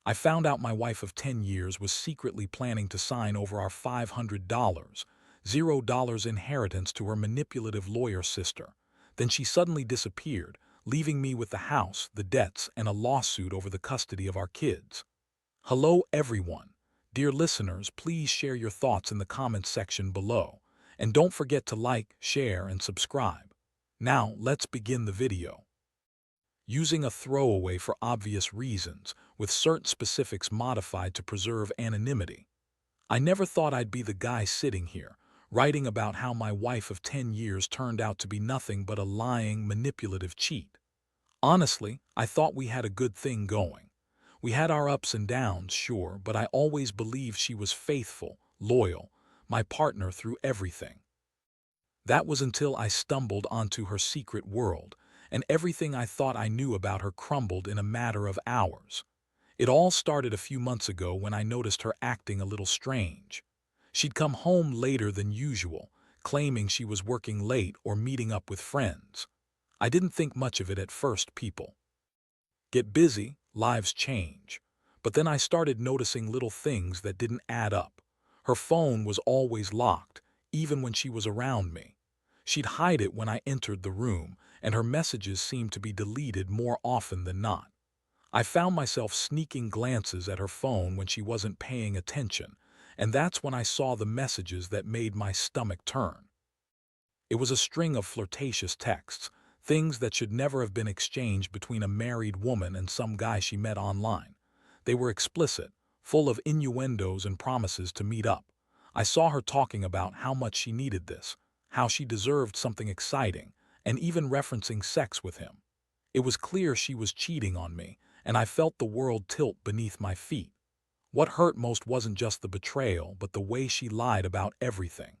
I found out my wife of 10 years was secretly planning to sign over our $500, $0 inheritance to her manipulative lawyer sister. Then she suddenly disappeared, leaving me with the house, the debts, and a lawsuit over the custody of our kids. Hello, everyone. Dear listeners, please share your thoughts in the comments section below. And don't forget to like, share, and subscribe. Now, let's begin the video. Using a throwaway for obvious reasons, with certain specifics modified to preserve anonymity. I never thought I'd be the guy sitting here, writing about how my wife of 10 years turned out to be nothing but a lying, manipulative cheat. Honestly, I thought we had a good thing going. We had our ups and downs, sure, but I always believed she was faithful, loyal, my partner through everything. That was until I stumbled onto her secret world, and everything I thought I knew about her crumbled in a matter of hours. It all started a few months ago when I noticed her acting a little strange. She'd come home later than usual, claiming she was working late or meeting up with friends. I didn't think much of it at first. People get busy, lives change. But then I started noticing little things that didn't add up. Her phone was always locked, even when she was around me. She'd hide it when I entered the room, and her messages seemed to be deleted more often than not. I found myself sneaking glances at her phone when she wasn't paying attention, and that's when I saw the messages that made my stomach turn. It was a string of flirtatious texts, things that should never have been exchanged between a married woman and some guy she met online. They were explicit, full of innuendos and promises to meet up. I saw her talking about how much she needed this, how she deserved something exciting, and even referencing sex with him. It was clear she was cheating on me, and I felt the world tilt beneath my feet. What hurt most wasn't just the betrayal, but the way she lied about everything.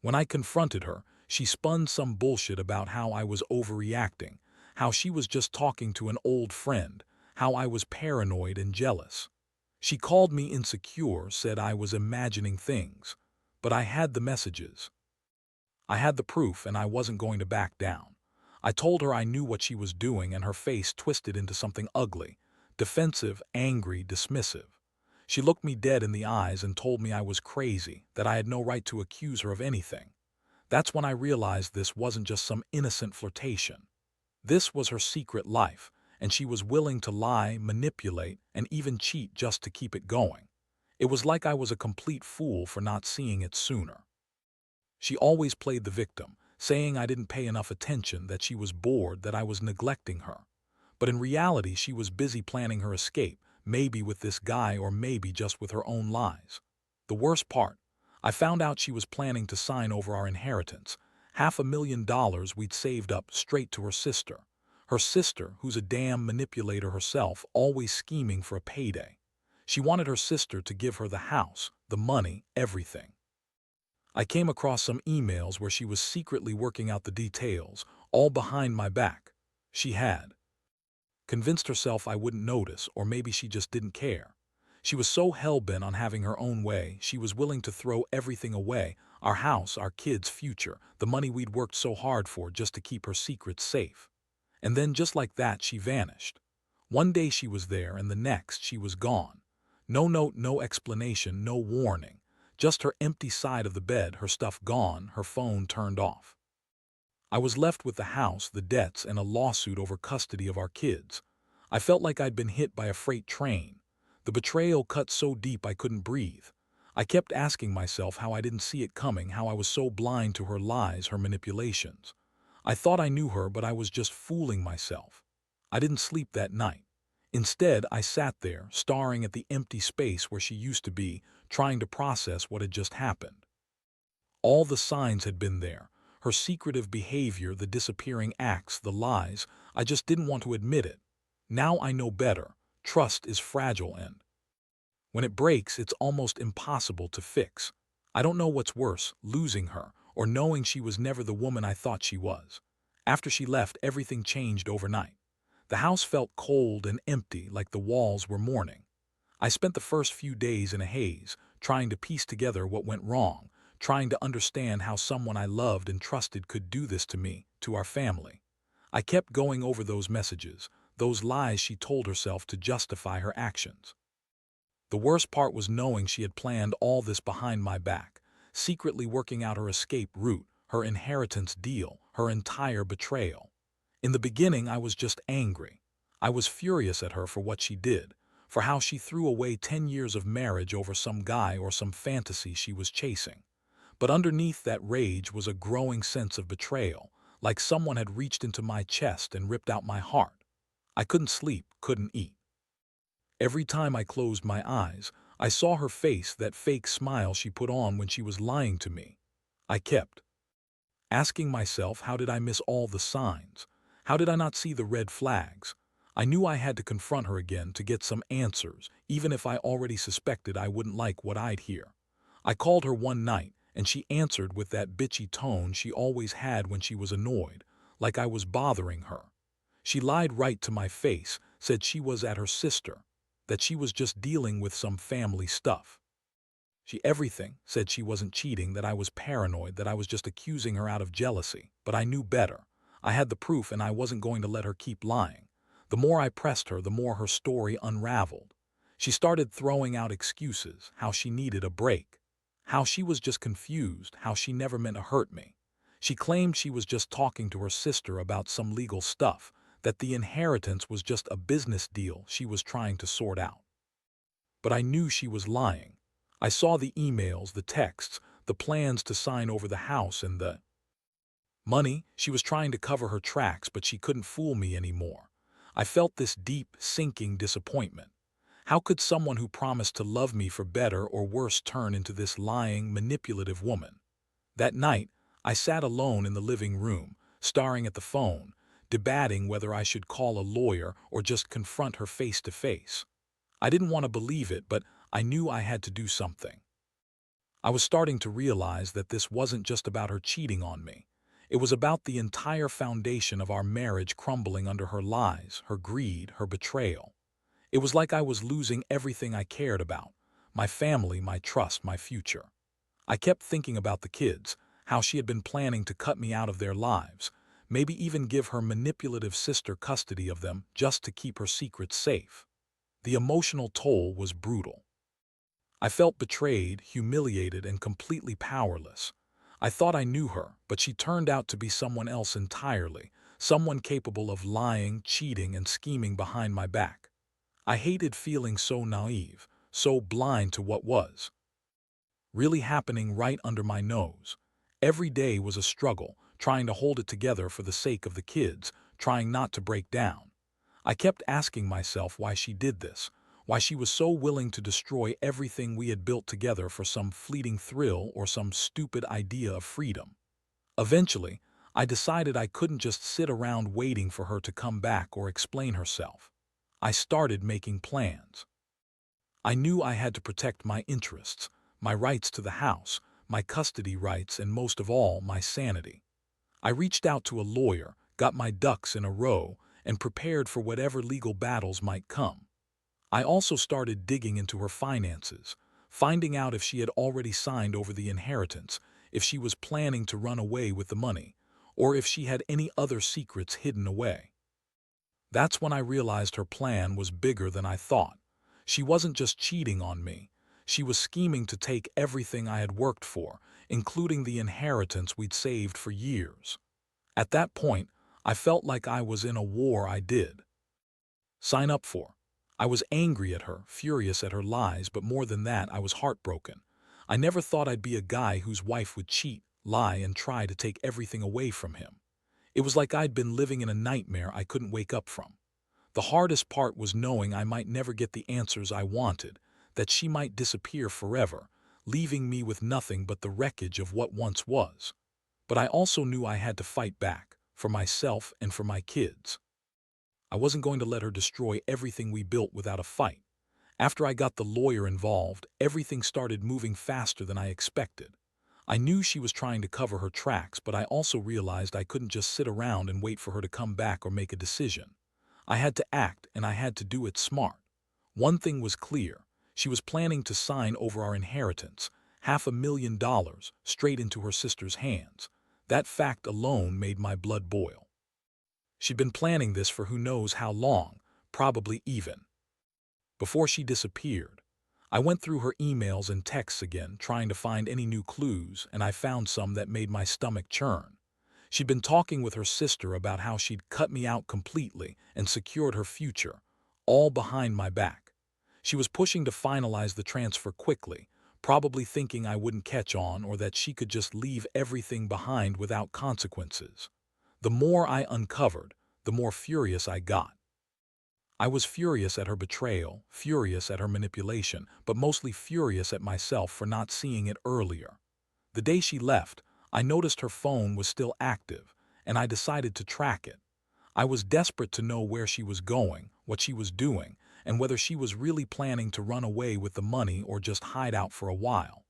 When I confronted her, she spun some bullshit about how I was overreacting, how she was just talking to an old friend, how I was paranoid and jealous. She called me insecure, said I was imagining things. But I had the messages. I had the proof, and I wasn't going to back down. I told her I knew what she was doing, and her face twisted into something ugly, defensive, angry, dismissive. She looked me dead in the eyes and told me I was crazy, that I had no right to accuse her of anything. That's when I realized this wasn't just some innocent flirtation. This was her secret life, and she was willing to lie, manipulate, and even cheat just to keep it going. It was like I was a complete fool for not seeing it sooner. She always played the victim, saying I didn't pay enough attention, that she was bored, that I was neglecting her. But in reality, she was busy planning her escape, maybe with this guy or maybe just with her own lies. The worst part, I found out she was planning to sign over our inheritance, $500,000 we'd saved up, straight to her sister. Her sister, who's a damn manipulator herself, always scheming for a payday. She wanted her sister to give her the house, the money, everything. I came across some emails where she was secretly working out the details, all behind my back. She had convinced herself I wouldn't notice, or maybe she just didn't care. She was so hell-bent on having her own way, she was willing to throw everything away, our house, our kids' future, the money we'd worked so hard for, just to keep her secrets safe. And then just like that, she vanished. One day she was there, and the next she was gone. No note, no explanation, no warning. Just her empty side of the bed, her stuff gone, her phone turned off. I was left with the house, the debts, and a lawsuit over custody of our kids. I felt like I'd been hit by a freight train. The betrayal cut so deep I couldn't breathe. I kept asking myself how I didn't see it coming, how I was so blind to her lies, her manipulations. I thought I knew her, but I was just fooling myself. I didn't sleep that night. Instead, I sat there, staring at the empty space where she used to be, trying to process what had just happened. All the signs had been there. Her secretive behavior, the disappearing acts, the lies. I just didn't want to admit it. Now I know better. Trust is fragile, and when it breaks, it's almost impossible to fix. I don't know what's worse, losing her, or knowing she was never the woman I thought she was. After she left, everything changed overnight. The house felt cold and empty, like the walls were mourning. I spent the first few days in a haze, trying to piece together what went wrong, trying to understand how someone I loved and trusted could do this to me, to our family. I kept going over those messages, those lies she told herself to justify her actions. The worst part was knowing she had planned all this behind my back, secretly working out her escape route, her inheritance deal, her entire betrayal. In the beginning, I was just angry. I was furious at her for what she did, for how she threw away 10 years of marriage over some guy or some fantasy she was chasing. But underneath that rage was a growing sense of betrayal, like someone had reached into my chest and ripped out my heart. I couldn't sleep, couldn't eat. Every time I closed my eyes, I saw her face, that fake smile she put on when she was lying to me. I kept asking myself, how did I miss all the signs? How did I not see the red flags? I knew I had to confront her again to get some answers, even if I already suspected I wouldn't like what I'd hear. I called her one night, and she answered with that bitchy tone she always had when she was annoyed, like I was bothering her. She lied right to my face, said she was at her sister, that she was just dealing with some family stuff. She everything, said she wasn't cheating, that I was paranoid, that I was just accusing her out of jealousy. But I knew better. I had the proof, and I wasn't going to let her keep lying. The more I pressed her, the more her story unraveled. She started throwing out excuses, how she needed a break, how she was just confused, how she never meant to hurt me. She claimed she was just talking to her sister about some legal stuff, that the inheritance was just a business deal she was trying to sort out. But I knew she was lying. I saw the emails, the texts, the plans to sign over the house, and the money. She was trying to cover her tracks, but she couldn't fool me anymore. I felt this deep, sinking disappointment. How could someone who promised to love me for better or worse turn into this lying, manipulative woman? That night, I sat alone in the living room, staring at the phone, debating whether I should call a lawyer or just confront her face to face. I didn't want to believe it, but I knew I had to do something. I was starting to realize that this wasn't just about her cheating on me. It was about the entire foundation of our marriage crumbling under her lies, her greed, her betrayal. It was like I was losing everything I cared about: my family, my trust, my future. I kept thinking about the kids, how she had been planning to cut me out of their lives, maybe even give her manipulative sister custody of them just to keep her secrets safe. The emotional toll was brutal. I felt betrayed, humiliated, and completely powerless. I thought I knew her, but she turned out to be someone else entirely, someone capable of lying, cheating, and scheming behind my back. I hated feeling so naive, so blind to what was really happening right under my nose. Every day was a struggle, trying to hold it together for the sake of the kids, trying not to break down. I kept asking myself why she did this, why she was so willing to destroy everything we had built together for some fleeting thrill or some stupid idea of freedom. Eventually, I decided I couldn't just sit around waiting for her to come back or explain herself. I started making plans. I knew I had to protect my interests, my rights to the house, my custody rights, and most of all, my sanity. I reached out to a lawyer, got my ducks in a row, and prepared for whatever legal battles might come. I also started digging into her finances, finding out if she had already signed over the inheritance, if she was planning to run away with the money, or if she had any other secrets hidden away. That's when I realized her plan was bigger than I thought. She wasn't just cheating on me. She was scheming to take everything I had worked for, including the inheritance we'd saved for years. At that point, I felt like I was in a war I did sign up for. I was angry at her, furious at her lies, but more than that, I was heartbroken. I never thought I'd be a guy whose wife would cheat, lie, and try to take everything away from him. It was like I'd been living in a nightmare I couldn't wake up from. The hardest part was knowing I might never get the answers I wanted, that she might disappear forever, leaving me with nothing but the wreckage of what once was. But I also knew I had to fight back, for myself and for my kids. I wasn't going to let her destroy everything we built without a fight. After I got the lawyer involved, everything started moving faster than I expected. I knew she was trying to cover her tracks, but I also realized I couldn't just sit around and wait for her to come back or make a decision. I had to act, and I had to do it smart. One thing was clear: she was planning to sign over our inheritance, $500,000, straight into her sister's hands. That fact alone made my blood boil. She'd been planning this for who knows how long, probably even before she disappeared. I went through her emails and texts again, trying to find any new clues, and I found some that made my stomach churn. She'd been talking with her sister about how she'd cut me out completely and secured her future, all behind my back. She was pushing to finalize the transfer quickly, probably thinking I wouldn't catch on or that she could just leave everything behind without consequences. The more I uncovered, the more furious I got. I was furious at her betrayal, furious at her manipulation, but mostly furious at myself for not seeing it earlier. The day she left, I noticed her phone was still active, and I decided to track it. I was desperate to know where she was going, what she was doing, and whether she was really planning to run away with the money or just hide out for a while.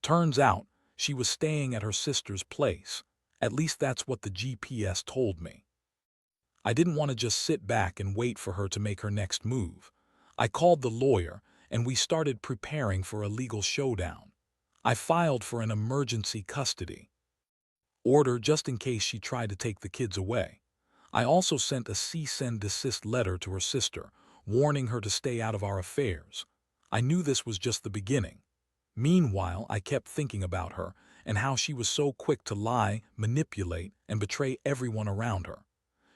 Turns out, she was staying at her sister's place. At least that's what the GPS told me. I didn't want to just sit back and wait for her to make her next move. I called the lawyer, and we started preparing for a legal showdown. I filed for an emergency custody order just in case she tried to take the kids away. I also sent a cease and desist letter to her sister, warning her to stay out of our affairs. I knew this was just the beginning. Meanwhile, I kept thinking about her and how she was so quick to lie, manipulate, and betray everyone around her.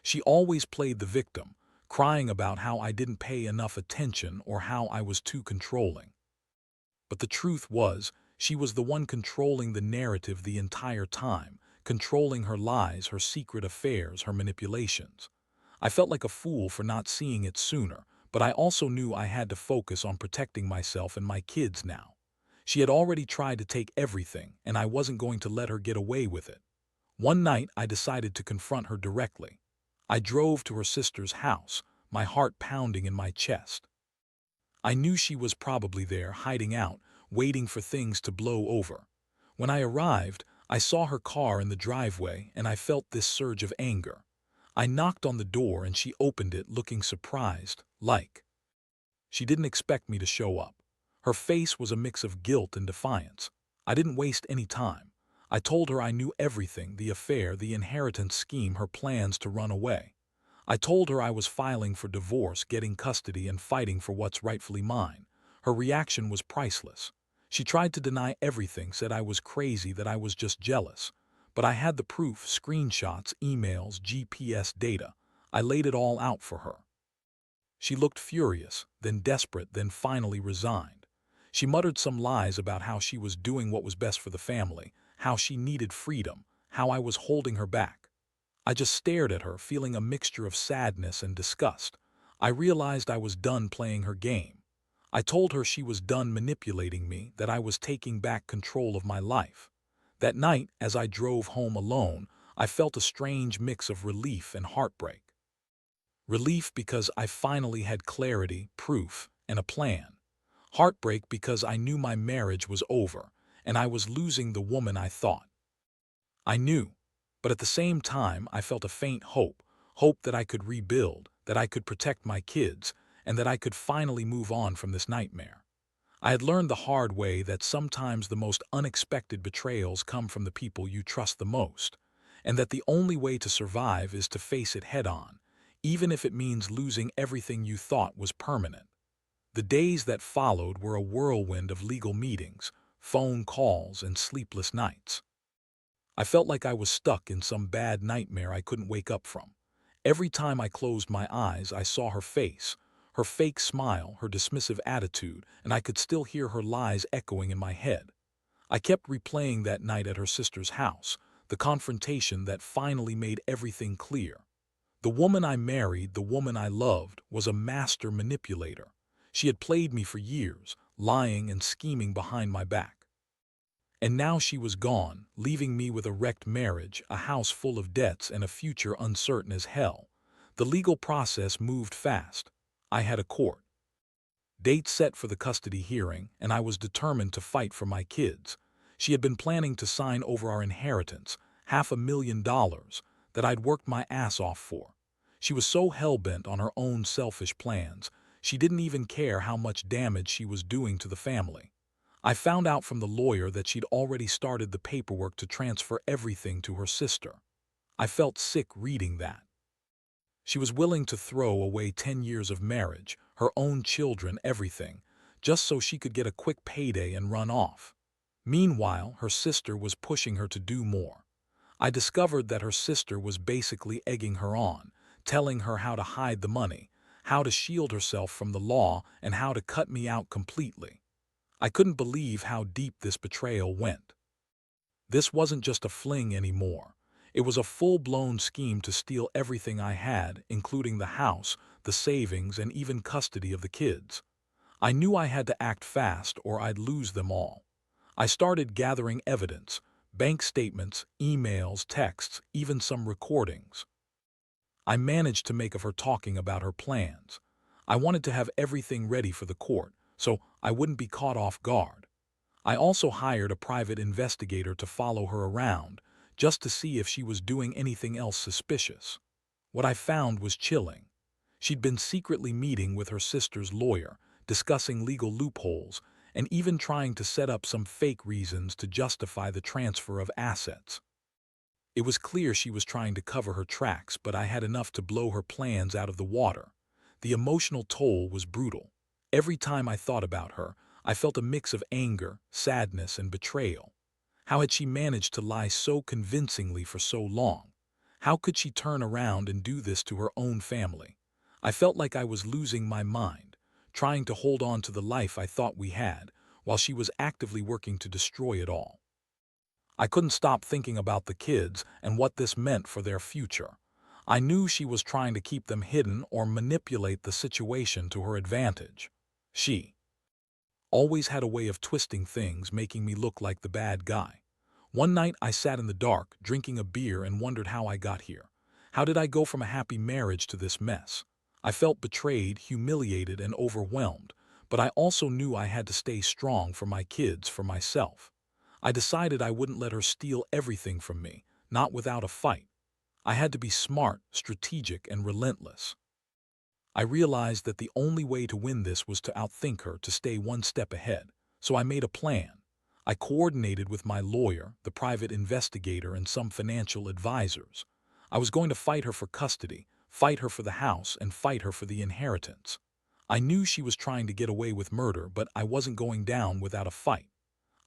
She always played the victim, crying about how I didn't pay enough attention or how I was too controlling. But the truth was, she was the one controlling the narrative the entire time, controlling her lies, her secret affairs, her manipulations. I felt like a fool for not seeing it sooner, but I also knew I had to focus on protecting myself and my kids now. She had already tried to take everything, and I wasn't going to let her get away with it. One night, I decided to confront her directly. I drove to her sister's house, my heart pounding in my chest. I knew she was probably there, hiding out, waiting for things to blow over. When I arrived, I saw her car in the driveway, and I felt this surge of anger. I knocked on the door, and she opened it, looking surprised, like she didn't expect me to show up. Her face was a mix of guilt and defiance. I didn't waste any time. I told her I knew everything, the affair, the inheritance scheme, her plans to run away. I told her I was filing for divorce, getting custody, and fighting for what's rightfully mine. Her reaction was priceless. She tried to deny everything, said I was crazy, that I was just jealous. But I had the proof, screenshots, emails, GPS data. I laid it all out for her. She looked furious, then desperate, then finally resigned. She muttered some lies about how she was doing what was best for the family, how she needed freedom, how I was holding her back. I just stared at her, feeling a mixture of sadness and disgust. I realized I was done playing her game. I told her she was done manipulating me, that I was taking back control of my life. That night, as I drove home alone, I felt a strange mix of relief and heartbreak. Relief because I finally had clarity, proof, and a plan. Heartbreak because I knew my marriage was over, and I was losing the woman I thought I knew. But at the same time, I felt a faint hope, hope that I could rebuild, that I could protect my kids, and that I could finally move on from this nightmare. I had learned the hard way that sometimes the most unexpected betrayals come from the people you trust the most, and that the only way to survive is to face it head on, even if it means losing everything you thought was permanent. The days that followed were a whirlwind of legal meetings, phone calls, and sleepless nights. I felt like I was stuck in some bad nightmare I couldn't wake up from. Every time I closed my eyes, I saw her face, her fake smile, her dismissive attitude, and I could still hear her lies echoing in my head. I kept replaying that night at her sister's house, the confrontation that finally made everything clear. The woman I married, the woman I loved, was a master manipulator. She had played me for years, lying and scheming behind my back. And now she was gone, leaving me with a wrecked marriage, a house full of debts, and a future uncertain as hell. The legal process moved fast. I had a court date set for the custody hearing, and I was determined to fight for my kids. She had been planning to sign over our inheritance, $500,000, that I'd worked my ass off for. She was so hell-bent on her own selfish plans, she didn't even care how much damage she was doing to the family. I found out from the lawyer that she'd already started the paperwork to transfer everything to her sister. I felt sick reading that. She was willing to throw away 10 years of marriage, her own children, everything, just so she could get a quick payday and run off. Meanwhile, her sister was pushing her to do more. I discovered that her sister was basically egging her on, telling her how to hide the money, how to shield herself from the law, and how to cut me out completely. I couldn't believe how deep this betrayal went. This wasn't just a fling anymore. It was a full-blown scheme to steal everything I had, including the house, the savings, and even custody of the kids. I knew I had to act fast or I'd lose them all. I started gathering evidence, bank statements, emails, texts, even some recordings. I managed to make of her talking about her plans. I wanted to have everything ready for the court, so I wouldn't be caught off guard. I also hired a private investigator to follow her around, just to see if she was doing anything else suspicious. What I found was chilling. She'd been secretly meeting with her sister's lawyer, discussing legal loopholes, and even trying to set up some fake reasons to justify the transfer of assets. It was clear she was trying to cover her tracks, but I had enough to blow her plans out of the water. The emotional toll was brutal. Every time I thought about her, I felt a mix of anger, sadness, and betrayal. How had she managed to lie so convincingly for so long? How could she turn around and do this to her own family? I felt like I was losing my mind, trying to hold on to the life I thought we had, while she was actively working to destroy it all. I couldn't stop thinking about the kids and what this meant for their future. I knew she was trying to keep them hidden or manipulate the situation to her advantage. She always had a way of twisting things, making me look like the bad guy. One night I sat in the dark, drinking a beer, and wondered how I got here. How did I go from a happy marriage to this mess? I felt betrayed, humiliated, and overwhelmed, but I also knew I had to stay strong for my kids, for myself. I decided I wouldn't let her steal everything from me, not without a fight. I had to be smart, strategic, and relentless. I realized that the only way to win this was to outthink her, to stay one step ahead. So I made a plan. I coordinated with my lawyer, the private investigator, and some financial advisors. I was going to fight her for custody, fight her for the house, and fight her for the inheritance. I knew she was trying to get away with murder, but I wasn't going down without a fight.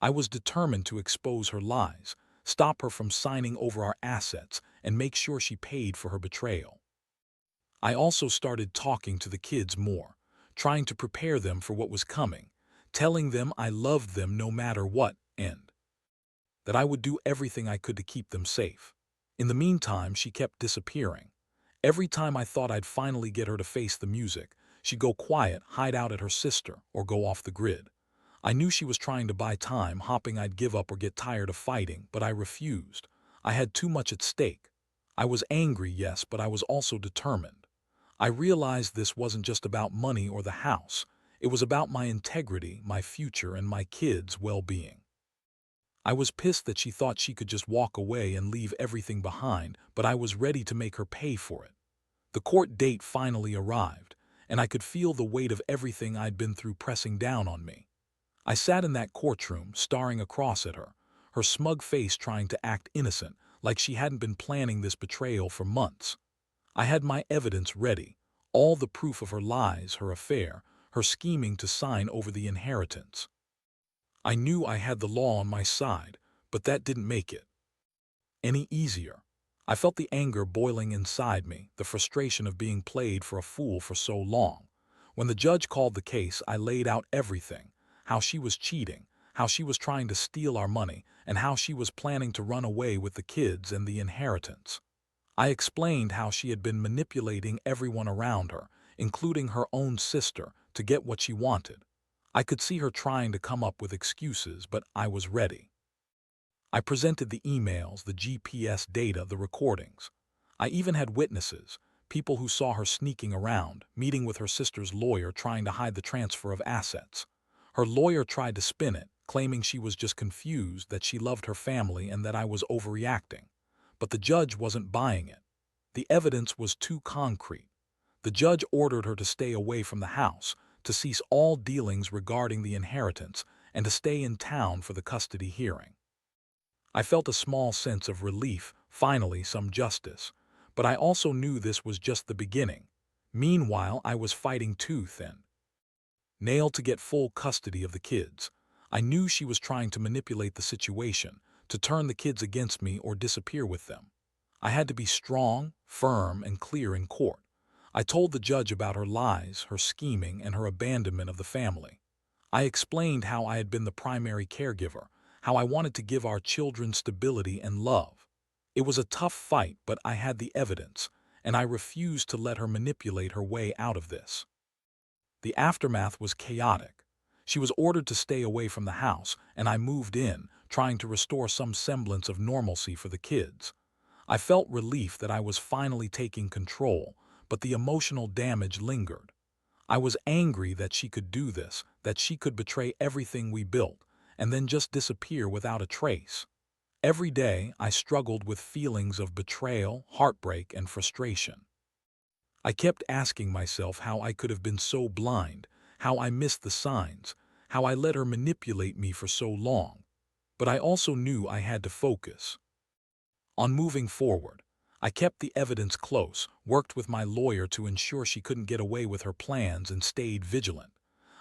I was determined to expose her lies, stop her from signing over our assets, and make sure she paid for her betrayal. I also started talking to the kids more, trying to prepare them for what was coming, telling them I loved them no matter what, and that I would do everything I could to keep them safe. In the meantime, she kept disappearing. Every time I thought I'd finally get her to face the music, she'd go quiet, hide out at her sister, or go off the grid. I knew she was trying to buy time, hoping I'd give up or get tired of fighting, but I refused. I had too much at stake. I was angry, yes, but I was also determined. I realized this wasn't just about money or the house. It was about my integrity, my future, and my kids' well-being. I was pissed that she thought she could just walk away and leave everything behind, but I was ready to make her pay for it. The court date finally arrived, and I could feel the weight of everything I'd been through pressing down on me. I sat in that courtroom, staring across at her, her smug face trying to act innocent, like she hadn't been planning this betrayal for months. I had my evidence ready, all the proof of her lies, her affair, her scheming to sign over the inheritance. I knew I had the law on my side, but that didn't make it any easier. I felt the anger boiling inside me, the frustration of being played for a fool for so long. When the judge called the case, I laid out everything: how she was cheating, how she was trying to steal our money, and how she was planning to run away with the kids and the inheritance. I explained how she had been manipulating everyone around her, including her own sister, to get what she wanted. I could see her trying to come up with excuses, but I was ready. I presented the emails, the GPS data, the recordings. I even had witnesses, people who saw her sneaking around, meeting with her sister's lawyer, trying to hide the transfer of assets. Her lawyer tried to spin it, claiming she was just confused, that she loved her family, and that I was overreacting. But the judge wasn't buying it. The evidence was too concrete. The judge ordered her to stay away from the house, to cease all dealings regarding the inheritance, and to stay in town for the custody hearing. I felt a small sense of relief, finally some justice. But I also knew this was just the beginning. Meanwhile, I was fighting tooth and nail to get full custody of the kids. I knew she was trying to manipulate the situation, to turn the kids against me or disappear with them. I had to be strong, firm, and clear in court. I told the judge about her lies, her scheming, and her abandonment of the family. I explained how I had been the primary caregiver, how I wanted to give our children stability and love. It was a tough fight, but I had the evidence, and I refused to let her manipulate her way out of this. The aftermath was chaotic. She was ordered to stay away from the house, and I moved in, trying to restore some semblance of normalcy for the kids. I felt relief that I was finally taking control, but the emotional damage lingered. I was angry that she could do this, that she could betray everything we built, and then just disappear without a trace. Every day, I struggled with feelings of betrayal, heartbreak, and frustration. I kept asking myself how I could have been so blind, how I missed the signs, how I let her manipulate me for so long. But I also knew I had to focus on moving forward. I kept the evidence close, worked with my lawyer to ensure she couldn't get away with her plans, and stayed vigilant.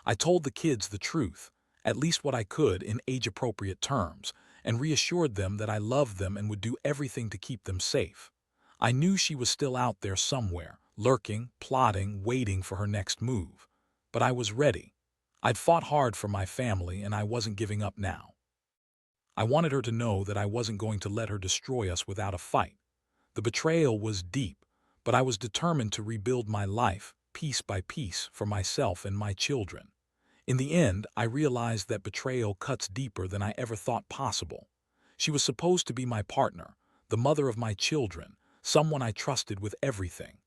I told the kids the truth, at least what I could in age-appropriate terms, and reassured them that I loved them and would do everything to keep them safe. I knew she was still out there somewhere, lurking, plotting, waiting for her next move. But I was ready. I'd fought hard for my family, and I wasn't giving up now. I wanted her to know that I wasn't going to let her destroy us without a fight. The betrayal was deep, but I was determined to rebuild my life, piece by piece, for myself and my children. In the end, I realized that betrayal cuts deeper than I ever thought possible. She was supposed to be my partner, the mother of my children, someone I trusted with everything.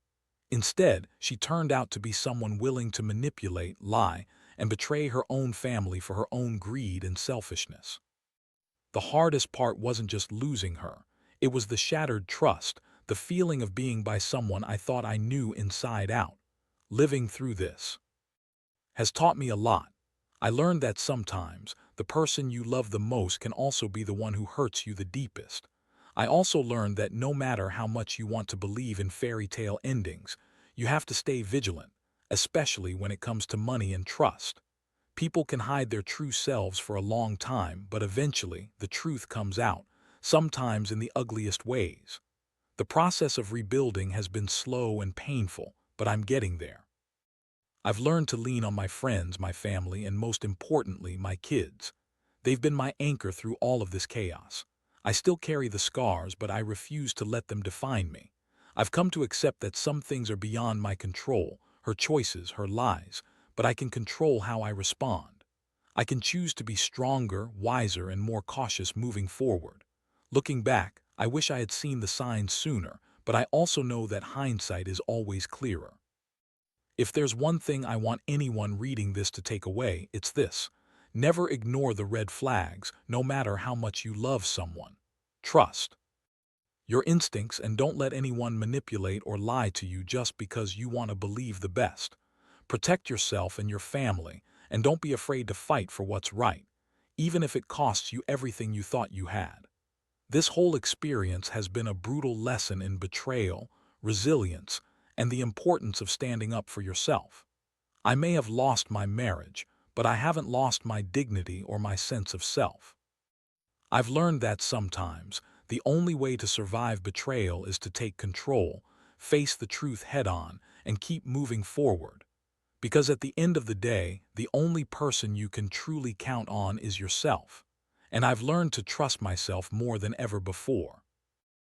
Instead, she turned out to be someone willing to manipulate, lie, and betray her own family for her own greed and selfishness. The hardest part wasn't just losing her. It was the shattered trust, the feeling of being by someone I thought I knew inside out. Living through this has taught me a lot. I learned that sometimes the person you love the most can also be the one who hurts you the deepest. I also learned that no matter how much you want to believe in fairy tale endings, you have to stay vigilant, especially when it comes to money and trust. People can hide their true selves for a long time, but eventually the truth comes out, sometimes in the ugliest ways. The process of rebuilding has been slow and painful, but I'm getting there. I've learned to lean on my friends, my family, and most importantly, my kids. They've been my anchor through all of this chaos. I still carry the scars, but I refuse to let them define me. I've come to accept that some things are beyond my control, her choices, her lies, but I can control how I respond. I can choose to be stronger, wiser, and more cautious moving forward. Looking back, I wish I had seen the signs sooner, but I also know that hindsight is always clearer. If there's one thing I want anyone reading this to take away, it's this. Never ignore the red flags, no matter how much you love someone. Trust your instincts and don't let anyone manipulate or lie to you just because you want to believe the best. Protect yourself and your family, and don't be afraid to fight for what's right, even if it costs you everything you thought you had. This whole experience has been a brutal lesson in betrayal, resilience, and the importance of standing up for yourself. I may have lost my marriage, but I haven't lost my dignity or my sense of self. I've learned that sometimes the only way to survive betrayal is to take control, face the truth head-on, and keep moving forward. Because at the end of the day, the only person you can truly count on is yourself. And I've learned to trust myself more than ever before.